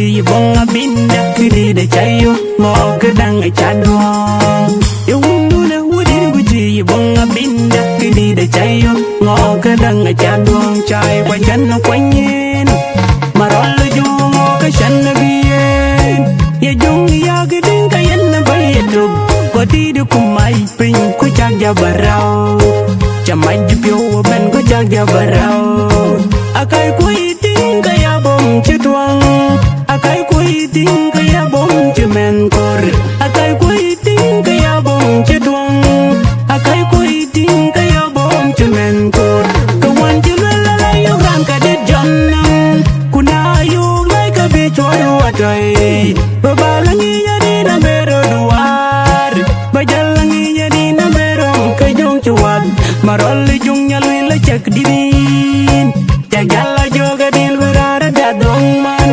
guji bonga binda kidi de chayo ngo kedang chadong yundule wudi guji bonga binda kidi de chayo ngo kedang chadong chai kwa chan kwanyen marol jungo ka shan bien ye jung ya gidin ka yen bayetu ko ti du kumai pin ku chak ja barau chamai jupyo ben ku chak ja barau akai ku iting ka ya bom chitwang akai ku iting ka ya bom chimen kor akai ku iting ka ya bom chitwang akai ku iting ka ya bom chimen kor ka wan chilala la yo ran ka de jannam kuna yo lai ka be choyo atai babalangi ya di na bero duar bajalangi ya di na bero ka jong chuat marol jung nyalwi la chak dibin jagala joga dil berada da dongman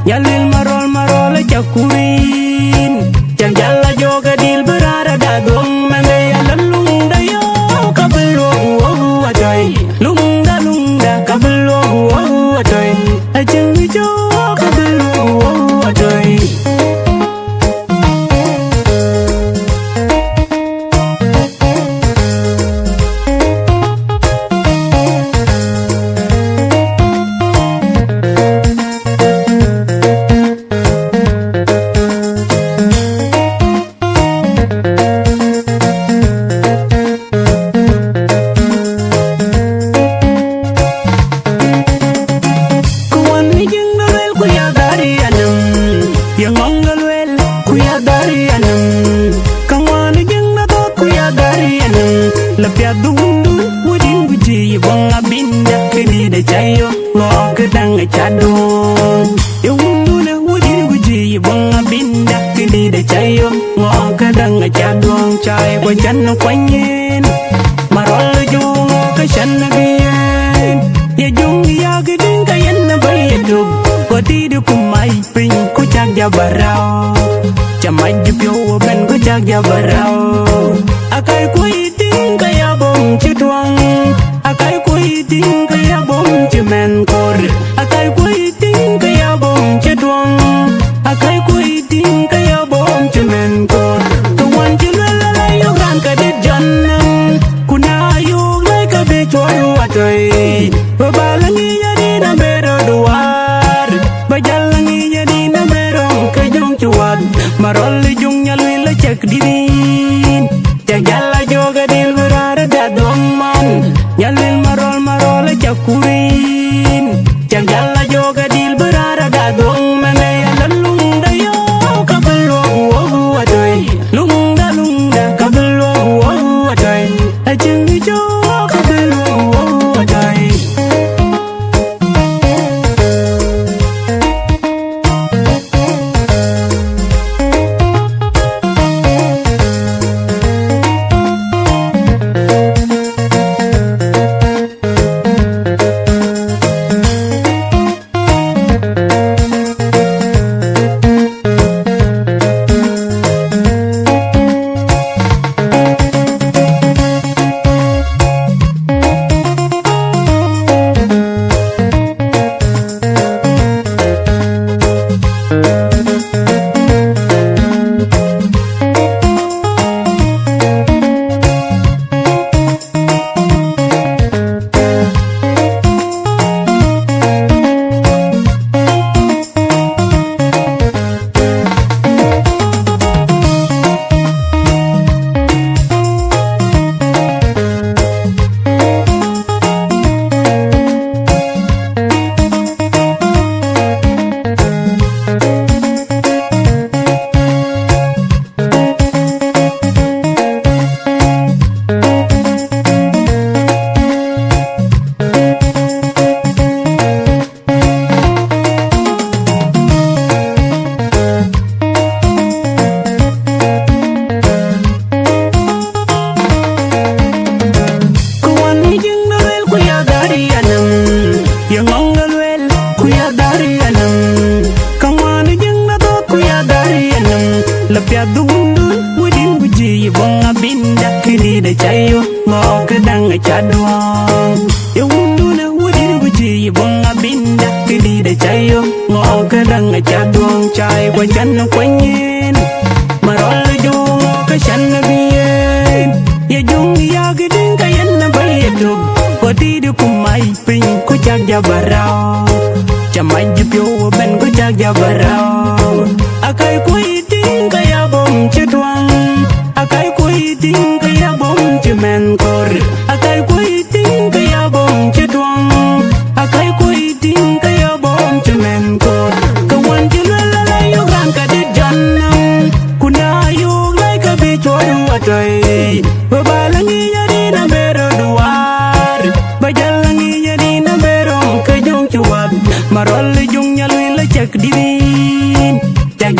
nyalil marol marol chak kuin jagala joga dil berada da dongman ya lalung da yo kabelo atai lungda kabelo atai ajeng jo kabelo atai lapya dundu wudin guji bonga binda kidi de chayo ngo kedang chadong yundu le wudin guji bonga binda kidi de chayo ngo kedang chadong chai kwa chan kwanyen marol jungo ka shan bien ye jung ya gidin ka yen bayetu ko ti du kumai pin ku chak ja barau chamai jupyo ben ku chak ja barau akai ku iting ka ya bom chitwang akai ku iting ka ya bom chimen kor akai ku iting ka ya bom chitwang akai ku iting ka ya bom chimen kor to wan chilala la yo ran ka de jannam kuna yo lai ka be choyo atai babalangi ya di na bero duar bajalangi ya di na bero ka jong chuat marol jung nyalwi la chak dibin jagala joga dil berada da dongman nyalil marol chak kurin jagala joga dil berada da dongman ya lalung da yo kabelo atai lungda kabelo atai ajeng jo kabelo atai lapya dundu wudin guji bonga binda kidi de chayo ngo kedang chadong yundu le wudin guji bonga binda kidi de chayo ngo kedang cha duong chai qua chân quanh nhiên mà rồi dung cái chân bien ya dung ya cái đinh cái anh bay được qua đi được cùng mày pin có chắc ya barao chăm mày giúp yo bên có chắc ya barao akai kui ting cái ya bom chết duong akai kui ting cái ya bom chết men kor akai kui ting cái ya bom chết duong akai kui ting cái ya bom chết men kor kawan jual la yo kan ka di jannam kuna yo lai ka bi chodu atoi babalangi jadi na bero duar bajalangi jadi na bero ka jong chuat marol jung nyalui la chak divin chak